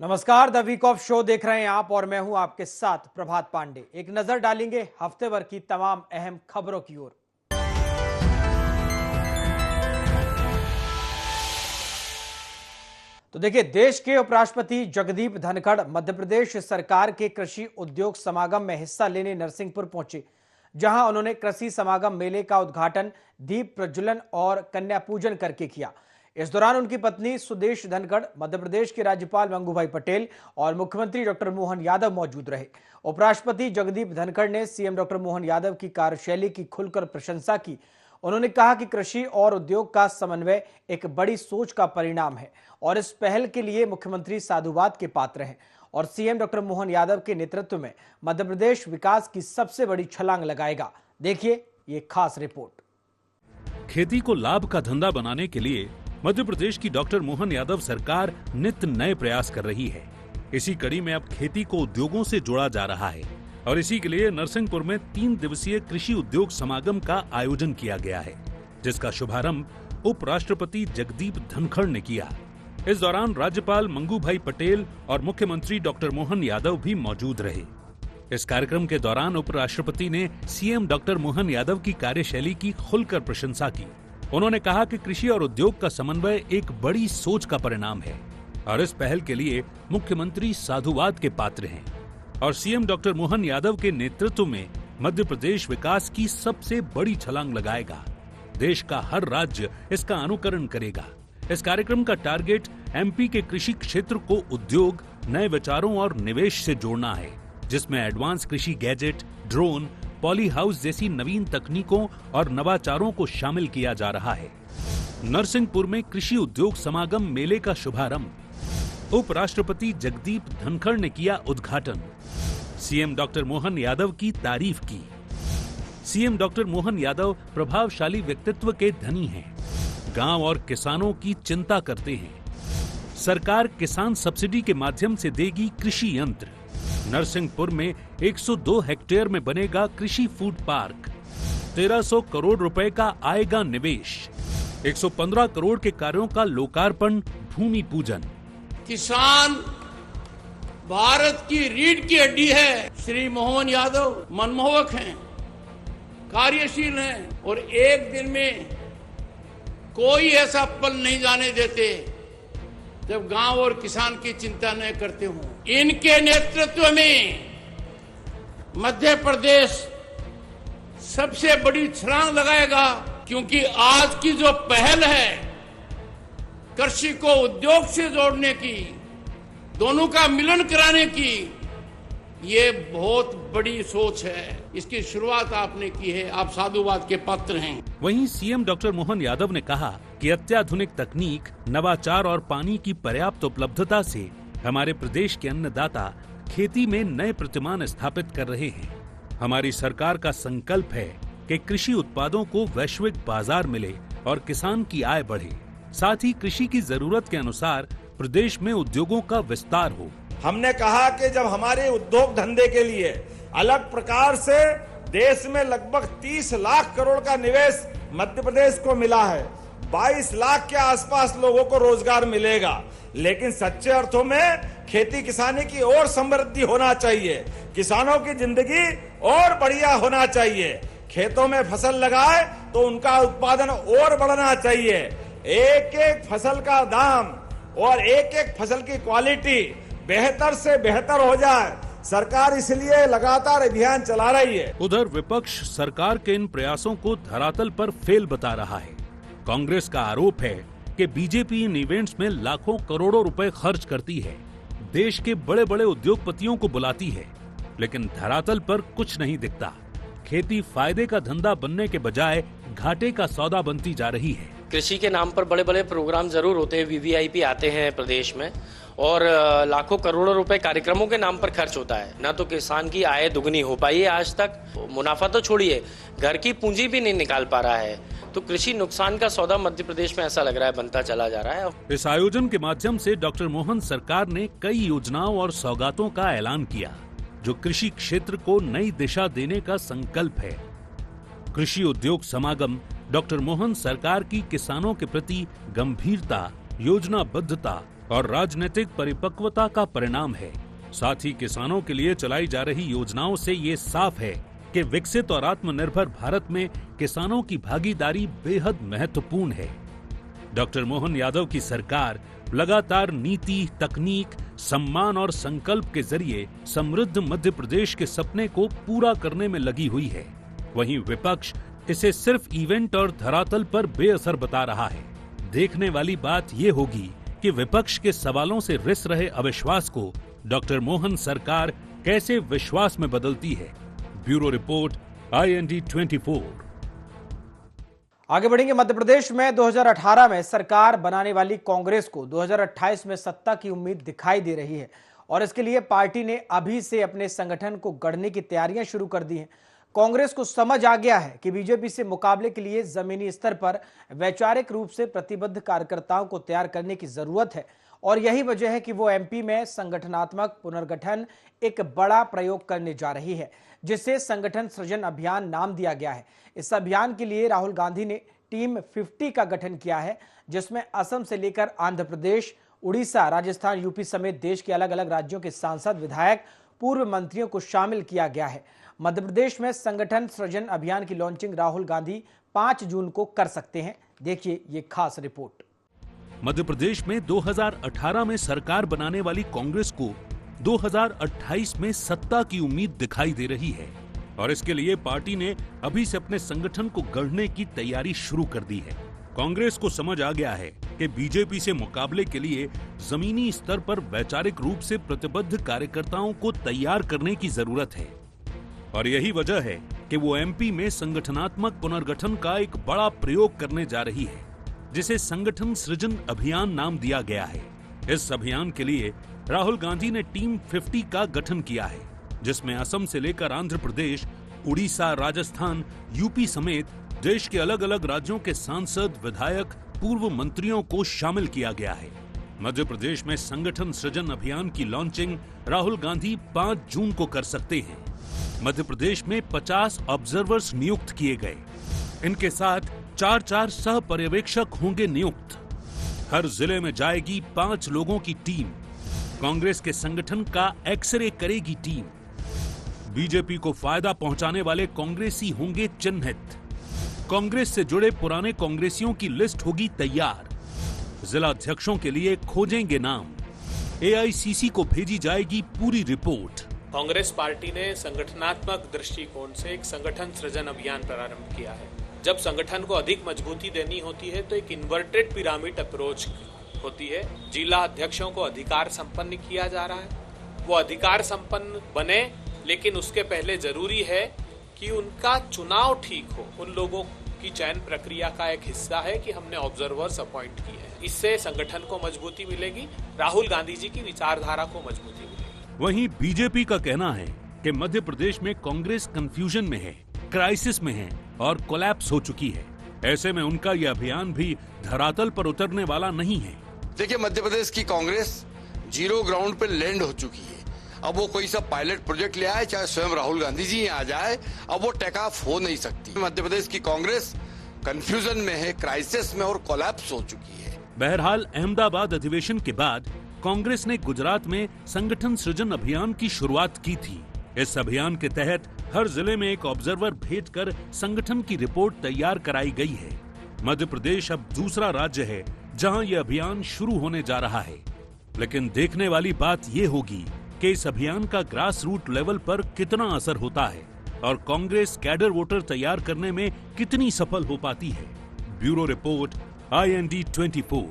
नमस्कार, the week of show देख रहे हैं आप और मैं हूं आपके साथ प्रभात पांडे। एक नजर डालेंगे हफ्ते भर की तमाम अहम खबरों की ओर। तो देखिए, देश के उपराष्ट्रपति जगदीप धनखड़ मध्य प्रदेश सरकार के कृषि उद्योग समागम में हिस्सा लेने नरसिंहपुर पहुंचे, जहां उन्होंने कृषि समागम मेले का उद्घाटन दीप प्रज्वलन और कन्या पूजन करके किया। इस दौरान उनकी पत्नी सुदेश धनखड़, मध्य प्रदेश के राज्यपाल मंगूभाई पटेल और मुख्यमंत्री डॉक्टर मोहन यादव मौजूद रहे। उपराष्ट्रपति जगदीप धनखड़ ने सीएम डॉक्टर मोहन यादव की कार्यशैली की खुलकर प्रशंसा की। उन्होंने कहा कि कृषि और उद्योग का समन्वय एक बड़ी सोच का परिणाम है और इस पहल के लिए मुख्यमंत्री साधुवाद के पात्र हैं और सीएम डॉक्टर मोहन यादव के नेतृत्व में मध्य प्रदेश विकास की सबसे बड़ी छलांग लगाएगा। देखिए ये खास रिपोर्ट। खेती को लाभ का धंधा बनाने के लिए मध्य प्रदेश की डॉक्टर मोहन यादव सरकार नित्य नए प्रयास कर रही है। इसी कड़ी में अब खेती को उद्योगों से जोड़ा जा रहा है और इसी के लिए नरसिंहपुर में 3 दिवसीय कृषि उद्योग समागम का आयोजन किया गया है, जिसका शुभारंभ उपराष्ट्रपति जगदीप धनखड़ ने किया। इस दौरान राज्यपाल मंगूभाई पटेल और मुख्यमंत्री डॉक्टर मोहन यादव भी मौजूद रहे। इस कार्यक्रम के दौरान उपराष्ट्रपति ने सीएम डॉक्टर मोहन यादव की कार्यशैली की खुलकर प्रशंसा की। उन्होंने कहा कि कृषि और उद्योग का समन्वय एक बड़ी सोच का परिणाम है और इस पहल के लिए मुख्यमंत्री साधुवाद के पात्र हैं और सीएम डॉक्टर मोहन यादव के नेतृत्व में मध्य प्रदेश विकास की सबसे बड़ी छलांग लगाएगा। देश का हर राज्य इसका अनुकरण करेगा। इस कार्यक्रम का टारगेट एमपी के कृषि क्षेत्र को उद्योग, नए विचारों और निवेश से जोड़ना है, जिसमें एडवांस कृषि गैजेट, ड्रोन, पॉली हाउस जैसी नवीन तकनीकों और नवाचारों को शामिल किया जा रहा है। नरसिंहपुर में कृषि उद्योग समागम मेले का शुभारंभ उपराष्ट्रपति जगदीप धनखड़ ने किया उद्घाटन। सीएम डॉक्टर मोहन यादव की तारीफ की। सीएम डॉक्टर मोहन यादव प्रभावशाली व्यक्तित्व के धनी हैं, गांव और किसानों की चिंता करते हैं। सरकार किसान सब्सिडी के माध्यम से देगी कृषि यंत्र। नरसिंहपुर में 102 हेक्टेयर में बनेगा कृषि फूड पार्क। 1300 करोड़ रुपए का आएगा निवेश। 115 करोड़ के कार्यों का लोकार्पण, भूमि पूजन। किसान भारत की रीढ़ की हड्डी है। श्री मोहन यादव मनमोहक हैं, कार्यशील हैं और एक दिन में कोई ऐसा पल नहीं जाने देते जब गांव और किसान की चिंता न करते हों। इनके नेतृत्व में मध्य प्रदेश सबसे बड़ी छलांग लगाएगा, क्योंकि आज की जो पहल है कृषि को उद्योग से जोड़ने की, दोनों का मिलन कराने की, ये बहुत बड़ी सोच है। इसकी शुरुआत आपने की है, आप साधुवाद के पात्र हैं। वहीं सीएम डॉक्टर मोहन यादव ने कहा कि अत्याधुनिक तकनीक, नवाचार और पानी की पर्याप्त उपलब्धता से हमारे प्रदेश के अन्नदाता खेती में नए प्रतिमान स्थापित कर रहे हैं। हमारी सरकार का संकल्प है कि कृषि उत्पादों को वैश्विक बाजार मिले और किसान की आय बढ़े। साथ ही कृषि की जरूरत के अनुसार प्रदेश में उद्योगों का विस्तार हो। हमने कहा कि जब हमारे उद्योग धंधे के लिए अलग प्रकार से देश में लगभग 30 लाख करोड़ का निवेश मध्य प्रदेश को मिला है, 22 लाख के आसपास लोगों को रोजगार मिलेगा, लेकिन सच्चे अर्थों में खेती किसानी की और समृद्धि होना चाहिए, किसानों की जिंदगी और बढ़िया होना चाहिए। खेतों में फसल लगाए तो उनका उत्पादन और बढ़ना चाहिए। एक एक फसल का दाम और एक एक फसल की क्वालिटी बेहतर से बेहतर हो जाए, सरकार इसलिए लगातार अभियान चला रही है। उधर विपक्ष सरकार के इन प्रयासों को धरातल पर फेल बता रहा है। कांग्रेस का आरोप है कि बीजेपी इन इवेंट्स में लाखों करोड़ों रुपए खर्च करती है, देश के बड़े बड़े उद्योगपतियों को बुलाती है, लेकिन धरातल पर कुछ नहीं दिखता। खेती फायदे का धंधा बनने के बजाय घाटे का सौदा बनती जा रही है। कृषि के नाम पर बड़े बड़े प्रोग्राम जरूर होते हैं, वीवीआईपी आते हैं प्रदेश में और लाखों करोड़ों रुपए कार्यक्रमों के नाम पर खर्च होता है। ना तो किसान की आय दुगनी हो पाई है आज तक, मुनाफा तो छोड़िए, घर की पूंजी भी नहीं निकाल पा रहा है। तो कृषि नुकसान का सौदा मध्य प्रदेश में ऐसा लग रहा है बनता चला जा रहा है। इस आयोजन के माध्यम से डॉक्टर मोहन सरकार ने कई योजनाओं और सौगातों का ऐलान किया, जो कृषि क्षेत्र को नई दिशा देने का संकल्प है। कृषि उद्योग समागम डॉक्टर मोहन सरकार की किसानों के प्रति गंभीरता, योजनाबद्धता और राजनीतिक परिपक्वता का परिणाम है। साथ ही किसानों के लिए चलाई जा रही योजनाओं से ये साफ है कि विकसित और आत्मनिर्भर भारत में किसानों की भागीदारी बेहद महत्वपूर्ण है। डॉक्टर मोहन यादव की सरकार लगातार नीति, तकनीक, सम्मान और संकल्प के जरिए समृद्ध मध्य प्रदेश के सपने को पूरा करने में लगी हुई है। वहीं विपक्ष इसे सिर्फ इवेंट और धरातल पर बेअसर बता रहा है। देखने वाली बात ये होगी कि विपक्ष के सवालों से रिस रहे अविश्वास को डॉक्टर मोहन सरकार कैसे विश्वास में बदलती है। Bureau report, IND 24। आगे बढ़ेंगे। मध्य प्रदेश में 2018 में सरकार बनाने वाली कांग्रेस को 2028 में सत्ता की उम्मीद दिखाई दे रही है और इसके लिए पार्टी ने अभी से अपने संगठन को गढ़ने की तैयारियां शुरू कर दी हैं। कांग्रेस को समझ आ गया है कि बीजेपी से मुकाबले के लिए जमीनी स्तर पर वैचारिक रूप से प्रतिबद्ध कार्यकर्ताओं को तैयार करने की जरूरत है और यही वजह है कि वो MP में संगठनात्मक पुनर्गठन एक बड़ा प्रयोग करने जा रही है, जिसे संगठन सृजन अभियान नाम दिया गया है। इस अभियान के लिए राहुल गांधी ने टीम 50 का गठन किया है, जिसमें असम से लेकर आंध्र प्रदेश, उड़ीसा, राजस्थान, यूपी समेत देश के अलग अलग राज्यों के सांसद, विधायक, पूर्व मंत्रियों को शामिल किया गया है। मध्य प्रदेश में संगठन सृजन अभियान की लॉन्चिंग राहुल गांधी 5 जून को कर सकते हैं। देखिए ये खास रिपोर्ट। मध्य प्रदेश में 2018 में सरकार बनाने वाली कांग्रेस को 2028 में सत्ता की उम्मीद दिखाई दे रही है और इसके लिए पार्टी ने अभी से अपने संगठन को गढ़ने की तैयारी शुरू कर दी है। कांग्रेस को समझ आ गया है कि बीजेपी से मुकाबले के लिए जमीनी स्तर पर वैचारिक रूप से प्रतिबद्ध कार्यकर्ताओं को तैयार करने की जरूरत है और यही वजह है कि वो MP में संगठनात्मक पुनर्गठन का एक बड़ा प्रयोग करने जा रही है, जिसे संगठन सृजन अभियान नाम दिया गया है। इस अभियान के लिए राहुल गांधी ने टीम 50 का गठन किया है, जिसमें असम से लेकर आंध्र प्रदेश, उड़ीसा, राजस्थान, यूपी समेत देश के अलग अलग राज्यों के सांसद, विधायक, पूर्व मंत्रियों को शामिल किया गया है। मध्य प्रदेश में संगठन सृजन अभियान की लॉन्चिंग राहुल गांधी 5 जून को कर सकते हैं। मध्य प्रदेश में 50 ऑब्जर्वर्स नियुक्त किए गए। इनके साथ 4 सह पर्यवेक्षक होंगे नियुक्त। हर जिले में जाएगी 5 लोगों की टीम। कांग्रेस के संगठन का एक्सरे करेगी टीम। बीजेपी को फायदा पहुंचाने वाले कांग्रेसी होंगे चिन्हित। कांग्रेस से जुड़े पुराने कांग्रेसियों की लिस्ट होगी तैयार। जिला अध्यक्षों के लिए खोजेंगे नाम। AICC को भेजी जाएगी पूरी रिपोर्ट। कांग्रेस पार्टी ने संगठनात्मक दृष्टिकोण से एक संगठन सृजन अभियान प्रारंभ किया है। जब संगठन को अधिक मजबूती देनी होती है तो एक इन्वर्टेड पिरामिड अप्रोच होती है। जिला अध्यक्षों को अधिकार संपन्न किया जा रहा है। वो अधिकार संपन्न बने, लेकिन उसके पहले जरूरी है कि उनका चुनाव ठीक हो। उन लोगों की चयन प्रक्रिया का एक हिस्सा है कि हमने ऑब्जर्वर्स अपॉइंट किए हैं। इससे संगठन को मजबूती मिलेगी, राहुल गांधी जी की विचारधारा को मजबूती मिलेगी। वहीं बीजेपी का कहना है कि मध्य प्रदेश में कांग्रेस कंफ्यूजन में है, क्राइसिस में है और कोलैप्स हो चुकी है। ऐसे में उनका यह अभियान भी धरातल पर उतरने वाला नहीं है। देखिए, मध्य प्रदेश की कांग्रेस जीरो ग्राउंड पर लैंड हो चुकी है। अब वो कोई सा पायलट प्रोजेक्ट ले आए, चाहे स्वयं राहुल गांधी जी आ जाए, अब वो टेक ऑफ हो नहीं सकती। मध्य प्रदेश की कांग्रेस कंफ्यूजन में है, क्राइसिस में और कोलैप्स हो चुकी है। बहरहाल अहमदाबाद अधिवेशन के बाद कांग्रेस ने गुजरात में संगठन सृजन अभियान की शुरुआत की थी। इस अभियान के तहत हर जिले में एक ऑब्जर्वर भेजकर संगठन की रिपोर्ट तैयार कराई गई है। मध्य प्रदेश अब दूसरा राज्य है जहां यह अभियान शुरू होने जा रहा है। लेकिन देखने वाली बात यह होगी कि इस अभियान का ग्रास रूट लेवल पर कितना असर होता है और कांग्रेस कैडर वोटर तैयार करने में कितनी सफल हो पाती है। Bureau report, IND 24।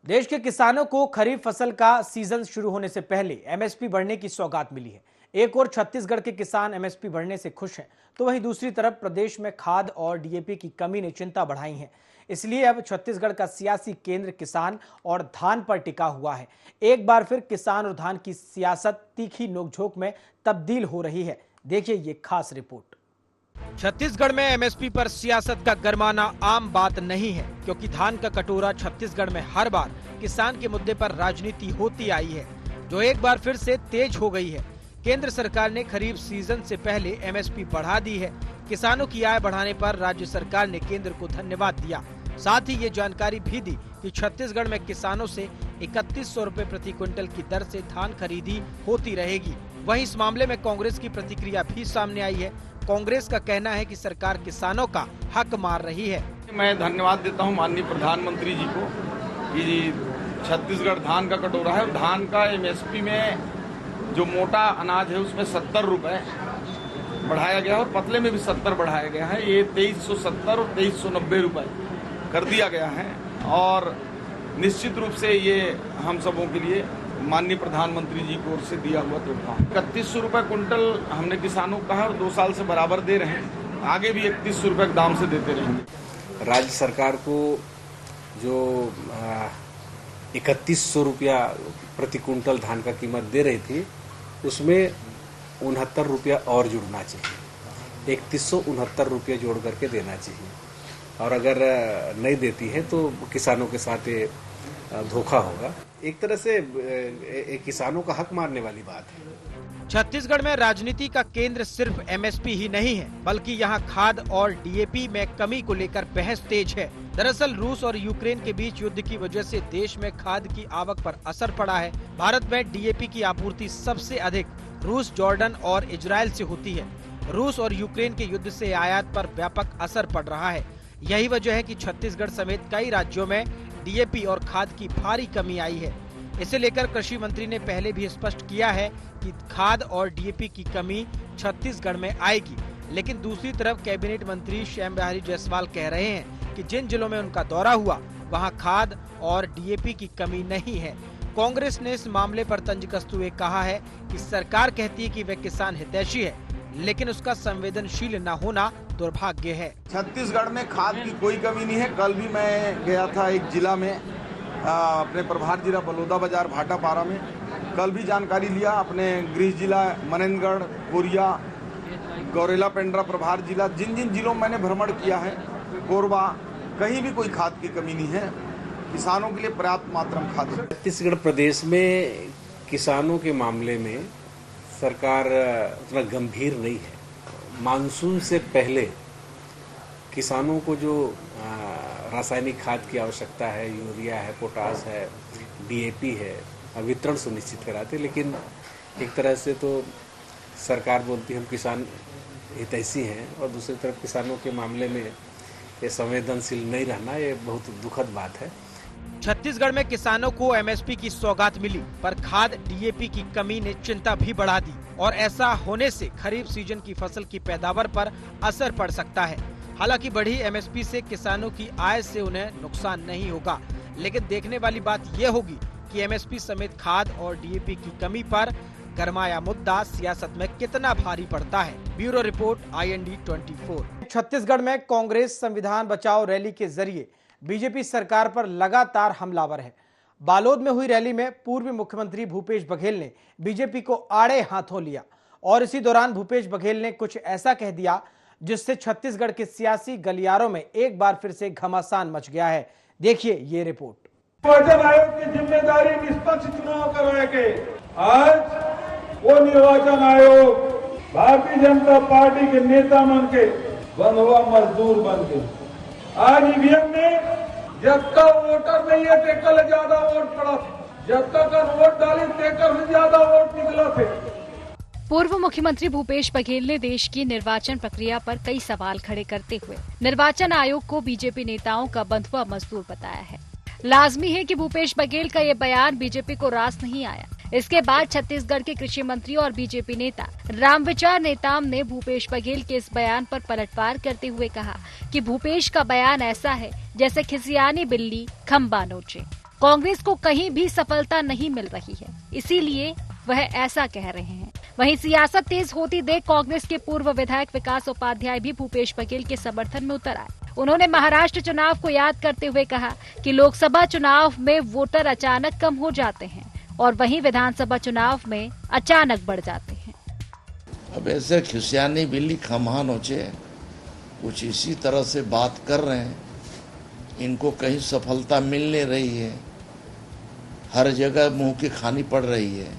देश के किसानों को खरीफ फसल का सीजन शुरू होने से पहले MSP बढ़ने की सौगात मिली है। एक और छत्तीसगढ़ के किसान MSP बढ़ने से खुश हैं, तो वहीं दूसरी तरफ प्रदेश में खाद और DAP की कमी ने चिंता बढ़ाई है। इसलिए अब छत्तीसगढ़ का सियासी केंद्र किसान और धान पर टिका हुआ है। एक बार फिर किसान और धान की सियासत तीखी नोकझोंक में तब्दील हो रही है। देखिए ये खास रिपोर्ट। छत्तीसगढ़ में MSP पर सियासत का गरमाना आम बात नहीं है, क्योंकि धान का कटोरा छत्तीसगढ़ में हर बार किसान के मुद्दे पर राजनीति होती आई है, जो एक बार फिर से तेज हो गई है। केंद्र सरकार ने खरीफ सीजन से पहले MSP बढ़ा दी है। किसानों की आय बढ़ाने पर राज्य सरकार ने केंद्र को धन्यवाद दिया। साथ ही ये जानकारी भी दी कि छत्तीसगढ़ में किसानों से 3100 रुपए प्रति क्विंटल की दर से धान खरीदी होती रहेगी। वहीं इस मामले में कांग्रेस की प्रतिक्रिया भी सामने आई है। कांग्रेस का कहना है कि सरकार किसानों का हक मार रही है। मैं धन्यवाद देता हूं माननीय प्रधानमंत्री जी को कि छत्तीसगढ़ धान का कटोरा है। धान का एमएसपी में जो मोटा अनाज है उसमें 70 रुपए बढ़ाया गया और पतले में भी 70 बढ़ाया गया है। ये 2370 और 2390 रुपए कर दिया गया है और निश्चित रूप से ये हम सबों के लिए माननीय प्रधानमंत्री जी की ओर से दिया हुआ तोहफा। 3100 रुपए कुंटल हमने किसानों को कहा और 2 साल से बराबर दे रहे हैं, आगे भी 3100 रुपए के दाम से देते रहेंगे। राज्य सरकार को जो 3100 रुपया प्रति कुंटल धान का कीमत दे रही थी उसमें 69 रुपया और जुड़ना चाहिए, 3169 रुपये जोड़ करके देना चाहिए और अगर नहीं देती है तो किसानों के साथ ये धोखा होगा। एक तरह से किसानों का हक मारने वाली बात है। छत्तीसगढ़ में राजनीति का केंद्र सिर्फ एमएसपी ही नहीं है, बल्कि यहाँ खाद और डीएपी में कमी को लेकर बहस तेज है। दरअसल रूस और यूक्रेन के बीच युद्ध की वजह से देश में खाद की आवक पर असर पड़ा है। भारत में डीएपी की आपूर्ति सबसे अधिक रूस, जॉर्डन और इजराइल से होती है। रूस और यूक्रेन के युद्ध से आयात पर व्यापक असर पड़ रहा है। यही वजह है कि छत्तीसगढ़ समेत कई राज्यों में डीएपी और खाद की भारी कमी आई है। इसे लेकर कृषि मंत्री ने पहले भी स्पष्ट किया है कि खाद और डीएपी की कमी छत्तीसगढ़ में आएगी। लेकिन दूसरी तरफ कैबिनेट मंत्री श्याम बिहारी जायसवाल कह रहे हैं कि जिन जिलों में उनका दौरा हुआ वहां खाद और डीएपी की कमी नहीं है। कांग्रेस ने इस मामले पर तंज कसते हुए कहा है कि सरकार कहती है कि वह किसान हितैषी है, लेकिन उसका संवेदनशील न होना दुर्भाग्य है। छत्तीसगढ़ में खाद की कोई कमी नहीं है। कल भी मैं गया था एक जिला में, अपने प्रभार जिला बलौदा बाजार भाटापारा में, कल भी जानकारी लिया। अपने गृह जिला मनेंद्रगढ़, कोरिया, गौरेला, पेंड्रा, प्रभार जिला, जिन जिन जिलों में मैंने भ्रमण किया है, कोरबा, कहीं भी कोई खाद की कमी नहीं है। किसानों के लिए पर्याप्त मात्रा में खाद है। छत्तीसगढ़ प्रदेश में किसानों के मामले में सरकार उतना गंभीर नहीं है। मानसून से पहले किसानों को जो रासायनिक खाद की आवश्यकता है, यूरिया है, पोटास है, डीएपी है, वितरण सुनिश्चित कराते। लेकिन एक तरह से तो सरकार बोलती है हम किसान हितैषी हैं और दूसरी तरफ किसानों के मामले में ये संवेदनशील नहीं रहना, ये बहुत दुखद बात है। छत्तीसगढ़ में किसानों को एमएसपी की सौगात मिली, पर खाद डीएपी की कमी ने चिंता भी बढ़ा दी और ऐसा होने से खरीफ सीजन की फसल की पैदावार पर असर पड़ सकता है। हालांकि बढ़ी एमएसपी से किसानों की आय से उन्हें नुकसान नहीं होगा, लेकिन देखने वाली बात यह होगी कि एमएसपी समेत खाद और डीएपी की कमी पर गरमाया मुद्दा सियासत में कितना भारी पड़ता है। Bureau report, IND 24। छत्तीसगढ़ में कांग्रेस संविधान बचाओ रैली के जरिए बीजेपी सरकार पर लगातार हमलावर है। बालोद में हुई रैली में पूर्व मुख्यमंत्री भूपेश बघेल ने बीजेपी को आड़े हाथों लिया और इसी दौरान भूपेश बघेल ने कुछ ऐसा कह दिया जिससे छत्तीसगढ़ के सियासी गलियारों में एक बार फिर से घमासान मच गया है। देखिए ये रिपोर्ट। निर्वाचन आयोग की जिम्मेदारी निष्पक्ष चुनाव करवाने के आज वो निर्वाचन आयोग भारतीय जनता पार्टी के नेता मन के बंधुआ मजदूर बन के आज ईवीएम में जब तक वोटर नहीं है तेकर ज्यादा वोट पड़ा था, जब तक वोट डाली तेकर से ज्यादा वोट निकला थे। पूर्व मुख्यमंत्री भूपेश बघेल ने देश की निर्वाचन प्रक्रिया पर कई सवाल खड़े करते हुए निर्वाचन आयोग को बीजेपी नेताओं का बंधुआ मजदूर बताया है। लाजमी है कि भूपेश बघेल का ये बयान बीजेपी को रास नहीं आया। इसके बाद छत्तीसगढ़ के कृषि मंत्री और बीजेपी नेता रामविचार नेताम ने भूपेश बघेल के इस बयान पर पलटवार करते हुए कहा कि भूपेश का बयान ऐसा है जैसे खिसियानी बिल्ली खंबा नोचे। कांग्रेस को कहीं भी सफलता नहीं मिल रही है, इसीलिए वह ऐसा कह रहे हैं। वहीं सियासत तेज होती देख कांग्रेस के पूर्व विधायक विकास उपाध्याय भी भूपेश बघेल के समर्थन में उतर आए। उन्होंने महाराष्ट्र चुनाव को याद करते हुए कहा कि लोकसभा चुनाव में वोटर अचानक कम हो जाते हैं और वहीं विधानसभा चुनाव में अचानक बढ़ जाते हैं। अब ऐसे खिसियानी बिल्ली खम्हा नोचे कुछ इसी तरह से बात कर रहे हैं। इनको कहीं सफलता मिल नहीं रही है, हर जगह मुंह की खानी पड़ रही है,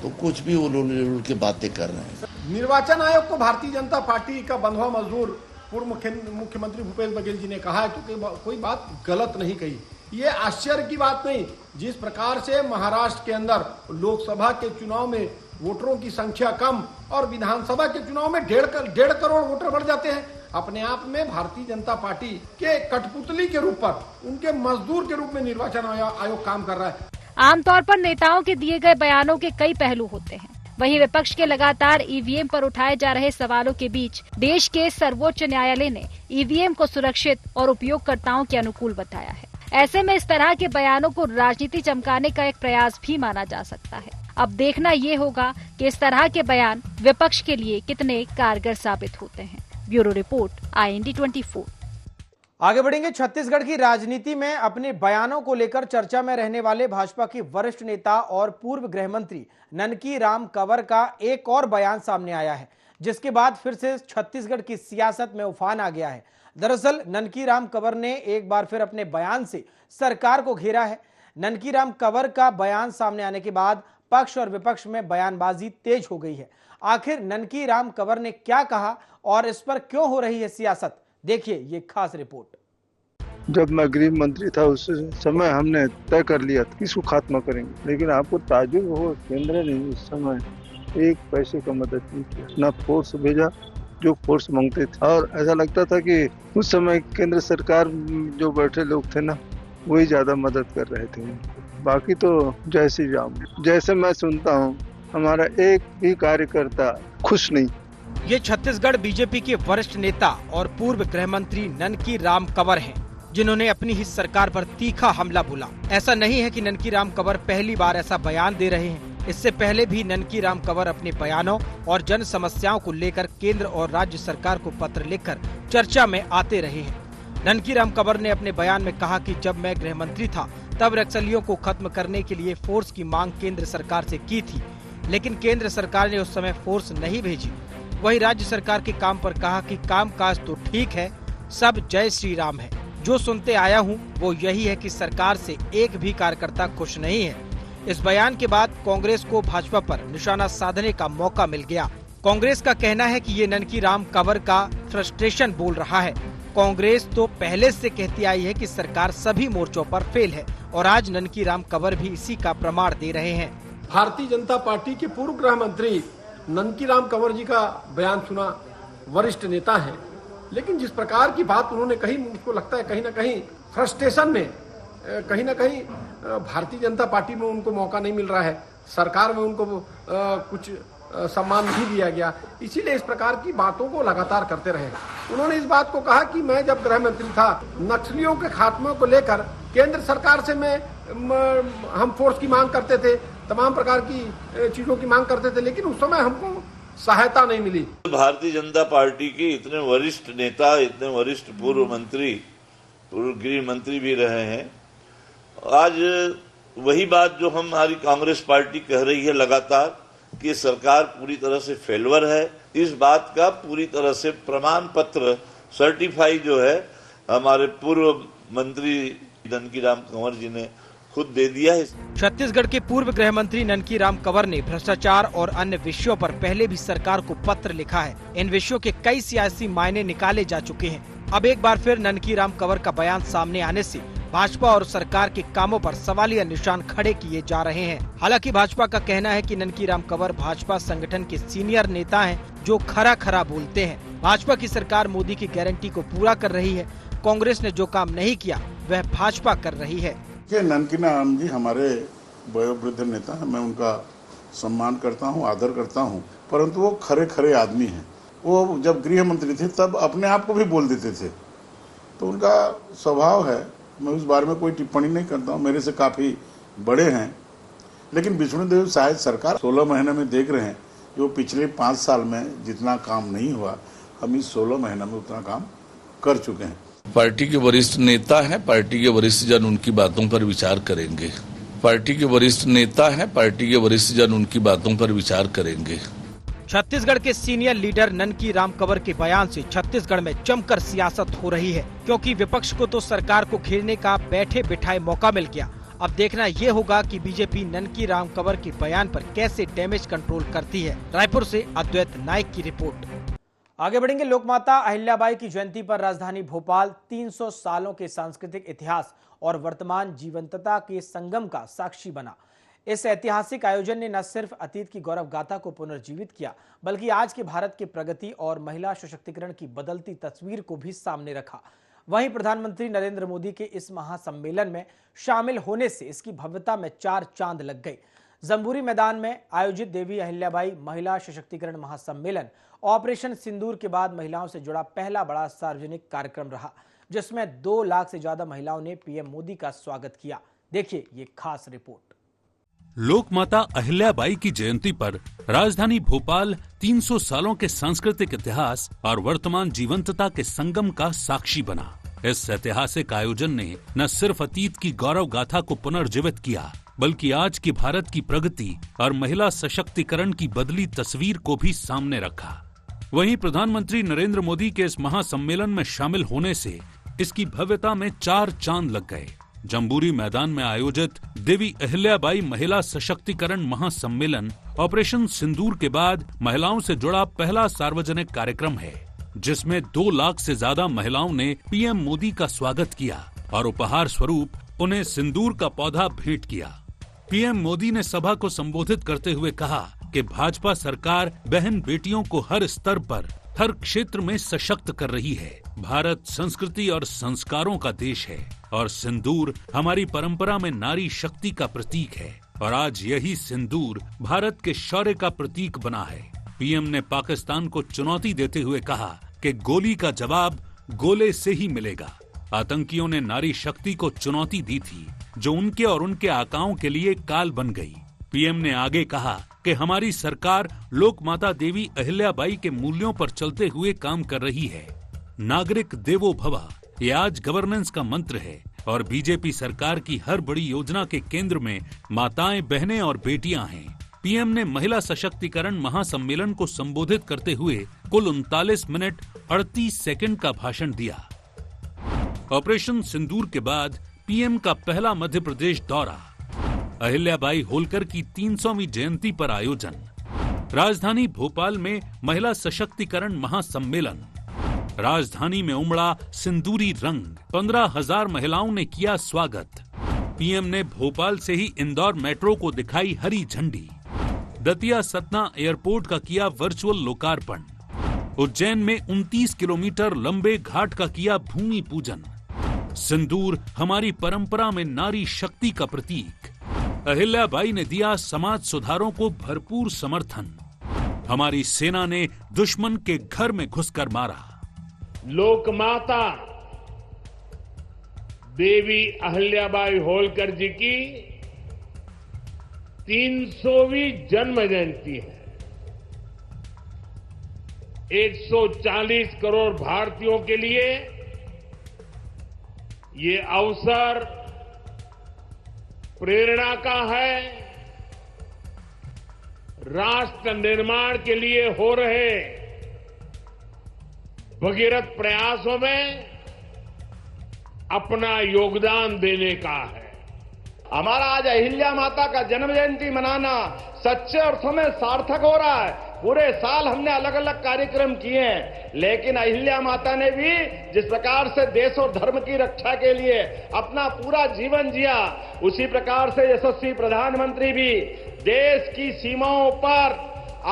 तो कुछ भी उलूल के बातें कर रहे हैं। निर्वाचन आयोग को भारतीय जनता पार्टी का बंधुआ मजदूर पूर्व मुख्यमंत्री भूपेश बघेल जी ने कहा है, क्योंकि कोई बात गलत नहीं कही। ये आश्चर्य की बात नहीं, जिस प्रकार से महाराष्ट्र के अंदर लोकसभा के चुनाव में वोटरों की संख्या कम और विधानसभा के चुनाव में 1.5 करोड़ वोटर बढ़ जाते हैं, अपने आप में भारतीय जनता पार्टी के कठपुतली के रूप पर, उनके मजदूर के रूप में निर्वाचन आयोग काम कर रहा है। आमतौर पर नेताओं के दिए गए बयानों के कई पहलू होते हैं। वहीं विपक्ष के लगातार ईवीएम पर उठाए जा रहे सवालों के बीच देश के सर्वोच्च न्यायालय ने ईवीएम को सुरक्षित और उपयोगकर्ताओं के अनुकूल बताया है। ऐसे में इस तरह के बयानों को राजनीति चमकाने का एक प्रयास भी माना जा सकता है। अब देखना ये होगा कि इस तरह के बयान विपक्ष के लिए कितने कारगर साबित होते हैं। Bureau report, IND 24। आगे बढ़ेंगे। छत्तीसगढ़ की राजनीति में अपने बयानों को लेकर चर्चा में रहने वाले भाजपा के वरिष्ठ नेता और पूर्व गृह मंत्री ननकी राम कंवर का एक और बयान सामने आया है, जिसके बाद फिर से छत्तीसगढ़ की सियासत में उफान आ गया है। दरअसल ननकी राम कंवर ने एक बार फिर अपने बयान से सरकार को घेरा है। ननकी राम कंवर का बयान सामने आने के बाद पक्ष और विपक्ष में बयानबाजी तेज हो गई है। आखिर ननकी राम कंवर ने क्या कहा और इस पर क्यों हो रही है सियासत, देखिए ये खास रिपोर्ट। जब मैं गृह मंत्री था उस समय हमने तय कर लिया था इसको खात्मा करेंगे, लेकिन आपको ताजुब हो, केंद्र ने उस समय एक पैसे का मदद नहीं किया, ना फोर्स भेजा जो फोर्स मांगते थे। और ऐसा लगता था कि उस समय केंद्र सरकार जो बैठे लोग थे ना, वही ज्यादा मदद कर रहे थे। बाकी तो जय श्री राम। जैसे मैं सुनता हूँ, हमारा एक भी कार्यकर्ता खुश नहीं। ये छत्तीसगढ़ बीजेपी के वरिष्ठ नेता और पूर्व गृह मंत्री ननकी राम कंवर हैं, जिन्होंने अपनी ही सरकार पर तीखा हमला बोला। ऐसा नहीं है कि ननकी राम कंवर पहली बार ऐसा बयान दे रहे हैं। इससे पहले भी ननकी राम कंवर अपने बयानों और जन समस्याओं को लेकर केंद्र और राज्य सरकार को पत्र लिखकर चर्चा में आते रहे हैं। ननकी राम कंवर ने अपने बयान में कहा कि जब मैं गृह मंत्री था तब नक्सलियों को खत्म करने के लिए फोर्स की मांग केंद्र सरकार से की थी, लेकिन केंद्र सरकार ने उस समय फोर्स नहीं भेजी। वही राज्य सरकार के काम पर कहा कि कामकाज तो ठीक है, सब जय श्री राम है। जो सुनते आया हूं वो यही है कि सरकार से एक भी कार्यकर्ता खुश नहीं है। इस बयान के बाद कांग्रेस को भाजपा पर निशाना साधने का मौका मिल गया। कांग्रेस का कहना है कि ये ननकी राम कंवर का फ्रस्ट्रेशन बोल रहा है। कांग्रेस तो पहले से कहती आई है कि सरकार सभी मोर्चों पर फेल है और आज ननकी राम कंवर भी इसी का प्रमाण दे रहे हैं। भारतीय जनता पार्टी के पूर्व गृह मंत्री ननकी राम कंवर जी का बयान सुना, वरिष्ठ नेता हैं, लेकिन जिस प्रकार की बात उन्होंने कही, मुझको लगता है कहीं ना कहीं फ्रस्ट्रेशन में, कहीं ना कहीं भारतीय जनता पार्टी में उनको मौका नहीं मिल रहा है, सरकार में उनको कुछ सम्मान नहीं दिया गया, इसीलिए इस प्रकार की बातों को लगातार करते रहे। उन्होंने इस बात को कहा कि मैं जब गृह मंत्री था, नक्सलियों के खात्मे को लेकर केंद्र सरकार से हम फोर्स की मांग करते थे, तमाम प्रकार की चीजों की मांग करते थे, लेकिन उस समय हमको सहायता नहीं मिली। भारतीय जनता पार्टी के इतने वरिष्ठ नेता, इतने वरिष्ठ पूर्व मंत्री, पूर्व गृह मंत्री भी रहे हैं, आज वही बात जो हमारी कांग्रेस पार्टी कह रही है लगातार कि सरकार पूरी तरह से फेलवर है, इस बात का पूरी तरह से प्रमाण पत्र सर्टिफाई जो है हमारे पूर्व मंत्री ननकी राम कंवर जी ने खुद दे दिया है। छत्तीसगढ़ के पूर्व गृह मंत्री ननकी राम कंवर ने भ्रष्टाचार और अन्य विषयों पर पहले भी सरकार को पत्र लिखा है। इन विषयों के कई सियासी मायने निकाले जा चुके हैं। अब एक बार फिर ननकी राम कंवर का बयान सामने आने से भाजपा और सरकार के कामों पर सवालिया निशान खड़े किए जा रहे हैं। हालांकि भाजपा का कहना है कि ननकी राम कंवर भाजपा संगठन के सीनियर नेता हैं, जो खरा खरा बोलते हैं। भाजपा की सरकार मोदी की गारंटी को पूरा कर रही है। कांग्रेस ने जो काम नहीं किया वह भाजपा कर रही है। ननकी राम जी हमारे वयोवृद्ध नेता हैं, मैं उनका सम्मान करता हूं, आदर करता हूं, परंतु वो खरे खरे आदमी हैं। वो जब गृह मंत्री थे तब अपने आप को भी बोल देते थे, तो उनका स्वभाव है। मैं उस बारे में कोई टिप्पणी नहीं करता हूं, मेरे से काफ़ी बड़े हैं, लेकिन विष्णुदेव शायद सरकार 16 महीने में देख रहे हैं, जो पिछले 5 साल में जितना काम नहीं हुआ, हम इस 16 महीने में उतना काम कर चुके हैं। पार्टी के वरिष्ठ नेता हैं, पार्टी के वरिष्ठ जन उनकी बातों पर विचार करेंगे। पार्टी के वरिष्ठ नेता हैं, पार्टी के वरिष्ठ जन उनकी बातों पर विचार करेंगे। छत्तीसगढ़ के सीनियर लीडर ननकी राम कंवर के बयान से छत्तीसगढ़ में जमकर सियासत हो रही है, क्योंकि विपक्ष को तो सरकार को घेरने का बैठे बिठाए मौका मिल गया। अब देखना ये होगा कि बीजेपी ननकी राम कंवर के बयान पर कैसे डैमेज कंट्रोल करती है। रायपुर से अद्वैत नायक की रिपोर्ट। आगे बढ़ेंगे। लोकमाता अहिल्याबाई की जयंती पर राजधानी भोपाल 300 सालों के सांस्कृतिक इतिहास और वर्तमान जीवंतता के संगम का साक्षी बना। इस ऐतिहासिक आयोजन ने न सिर्फ अतीत की गौरव गाथा को पुनर्जीवित किया, बल्कि आज के भारत की प्रगति और महिला सशक्तिकरण की बदलती तस्वीर को भी सामने रखा। वहीं प्रधानमंत्री नरेंद्र मोदी के इस महासम्मेलन में शामिल होने से इसकी भव्यता में 4 चांद लग गई। जंबूरी मैदान में आयोजित देवी अहिल्याबाई महिला सशक्तिकरण महासम्मेलन ऑपरेशन सिंदूर के बाद महिलाओं से जुड़ा पहला बड़ा सार्वजनिक कार्यक्रम रहा, जिसमें 2 लाख से ज्यादा महिलाओं ने पीएम मोदी का स्वागत किया। देखिए ये खास रिपोर्ट। लोकमाता अहिल्याबाई की जयंती पर राजधानी भोपाल 300 सालों के सांस्कृतिक इतिहास और वर्तमान जीवंतता के संगम का साक्षी बना। इस ऐतिहासिक आयोजन ने न सिर्फ अतीत की गौरव गाथा को पुनर्जीवित किया, बल्कि आज की भारत की प्रगति और महिला सशक्तिकरण की बदली तस्वीर को भी सामने रखा। वहीं प्रधानमंत्री नरेंद्र मोदी के इस महासम्मेलन में शामिल होने से इसकी भव्यता में 4 चांद लग गए। जंबूरी मैदान में आयोजित देवी अहिल्याबाई महिला सशक्तिकरण महासम्मेलन ऑपरेशन सिंदूर के बाद महिलाओं से जुड़ा पहला सार्वजनिक कार्यक्रम है, जिसमें 2 लाख से ज्यादा महिलाओं ने पीएम मोदी का स्वागत किया और उपहार स्वरूप उन्हें सिंदूर का पौधा भेंट किया। पीएम मोदी ने सभा को संबोधित करते हुए कहा कि भाजपा सरकार बहन बेटियों को हर स्तर पर हर क्षेत्र में सशक्त कर रही है। भारत संस्कृति और संस्कारों का देश है और सिंदूर हमारी परंपरा में नारी शक्ति का प्रतीक है और आज यही सिंदूर भारत के शौर्य का प्रतीक बना है। पीएम ने पाकिस्तान को चुनौती देते हुए कहा कि गोली का जवाब गोले से ही मिलेगा। आतंकियों ने नारी शक्ति को चुनौती दी थी, जो उनके और उनके आकाओं के लिए काल बन गई। पीएम ने आगे कहा कि हमारी सरकार लोकमाता देवी अहिल्याबाई के मूल्यों पर चलते हुए काम कर रही है। नागरिक देवो भव ये आज गवर्नेंस का मंत्र है और बीजेपी सरकार की हर बड़ी योजना के केंद्र में माताएं, बहनें और बेटियां हैं। पीएम ने महिला सशक्तिकरण महासम्मेलन को संबोधित करते हुए कुल 39 मिनट 38 सेकंड का भाषण दिया। ऑपरेशन सिंदूर के बाद पीएम का पहला मध्य प्रदेश दौरा, अहिल्याबाई होलकर की 300वीं जयंती पर आयोजन, राजधानी भोपाल में महिला सशक्तिकरण महासम्मेलन, राजधानी में उमड़ा सिंदूरी रंग, 15,000 महिलाओं ने किया स्वागत। पीएम ने भोपाल से ही इंदौर मेट्रो को दिखाई हरी झंडी, दतिया सतना एयरपोर्ट का किया वर्चुअल लोकार्पण, उज्जैन में 29 किलोमीटर लंबे घाट का किया भूमि पूजन। सिंदूर हमारी परंपरा में नारी शक्ति का प्रतीक। अहिल्याबाई ने दिया समाज सुधारों को भरपूर समर्थन। हमारी सेना ने दुश्मन के घर में घुसकर मारा। लोकमाता देवी अहिल्याबाई होलकर जी की 300वीं जन्म जयंती है। 140 करोड़ भारतीयों के लिए ये अवसर प्रेरणा का है। राष्ट्र निर्माण के लिए हो रहे भगीरथ प्रयासों में अपना योगदान देने का है। हमारा आज अहिल्या माता का जन्म जयंती मनाना सच्चे अर्थों में सार्थक हो रहा है। पूरे साल हमने अलग अलग कार्यक्रम किए हैं, लेकिन अहिल्या माता ने भी जिस प्रकार से देश और धर्म की रक्षा के लिए अपना पूरा जीवन जिया, उसी प्रकार से यशस्वी प्रधानमंत्री भी देश की सीमाओं पर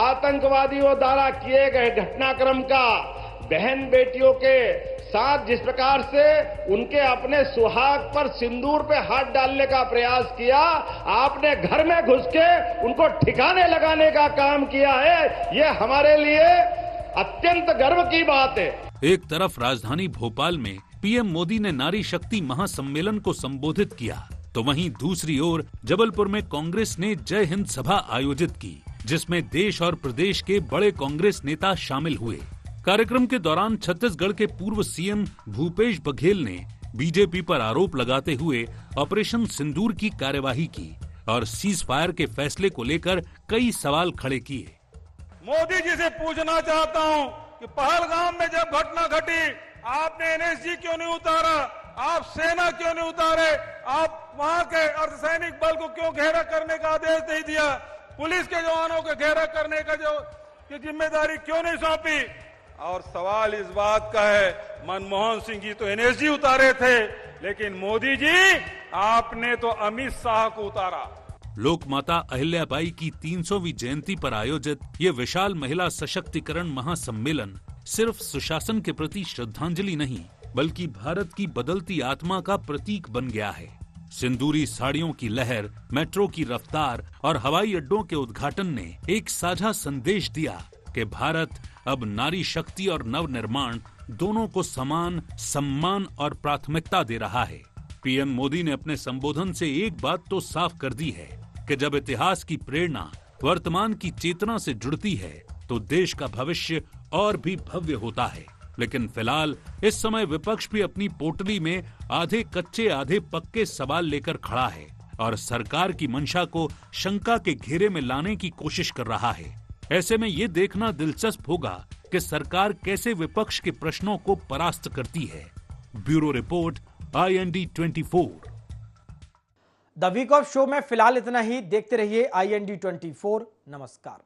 आतंकवादियों द्वारा किए गए घटनाक्रम का बहन बेटियों के साथ जिस प्रकार से उनके अपने सुहाग पर सिंदूर पे हाथ डालने का प्रयास किया, आपने घर में घुस के उनको ठिकाने लगाने का काम किया है। ये हमारे लिए अत्यंत गर्व की बात है। एक तरफ राजधानी भोपाल में पीएम मोदी ने नारी शक्ति महासम्मेलन को संबोधित किया, तो वहीं दूसरी ओर जबलपुर में कांग्रेस ने जय हिंद सभा आयोजित की, जिसमें देश और प्रदेश के बड़े कांग्रेस नेता शामिल हुए। कार्यक्रम के दौरान छत्तीसगढ़ के पूर्व सीएम भूपेश बघेल ने बीजेपी पर आरोप लगाते हुए ऑपरेशन सिंदूर की कार्यवाही की और सीज फायर के फैसले को लेकर कई सवाल खड़े किए। मोदी जी से पूछना चाहता हूं कि पहलगाम में जब घटना घटी, आपने एनएसजी क्यों नहीं उतारा, आप सेना क्यों नहीं उतारे, आप वहां के अर्धसैनिक बल को क्यों घेरा करने का आदेश नहीं दिया, पुलिस के जवानों को घेरा करने का जो जिम्मेदारी क्यों नहीं सौंपी। और सवाल इस बात का है, मनमोहन सिंह जी तो एनएसजी उतारे थे, लेकिन मोदी जी आपने तो अमित शाह को उतारा। लोकमाता अहिल्याबाई की 300वीं जयंती पर आयोजित ये विशाल महिला सशक्तिकरण महासम्मेलन सिर्फ सुशासन के प्रति श्रद्धांजलि नहीं, बल्कि भारत की बदलती आत्मा का प्रतीक बन गया है। सिंदूरी साड़ियों की लहर, मेट्रो की रफ्तार और हवाई अड्डों के उद्घाटन ने एक साझा संदेश दिया कि भारत अब नारी शक्ति और नवनिर्माण दोनों को समान सम्मान और प्राथमिकता दे रहा है। पीएम मोदी ने अपने संबोधन से एक बात तो साफ कर दी है कि जब इतिहास की प्रेरणा वर्तमान की चेतना से जुड़ती है तो देश का भविष्य और भी भव्य होता है। लेकिन फिलहाल इस समय विपक्ष भी अपनी पोटली में आधे कच्चे आधे पक्के सवाल लेकर खड़ा है और सरकार की मंशा को शंका के घेरे में लाने की कोशिश कर रहा है। ऐसे में ये देखना दिलचस्प होगा कि सरकार कैसे विपक्ष के प्रश्नों को परास्त करती है। Bureau report, IND 24। The week of show में फिलहाल इतना ही। देखते रहिए IND 24। नमस्कार।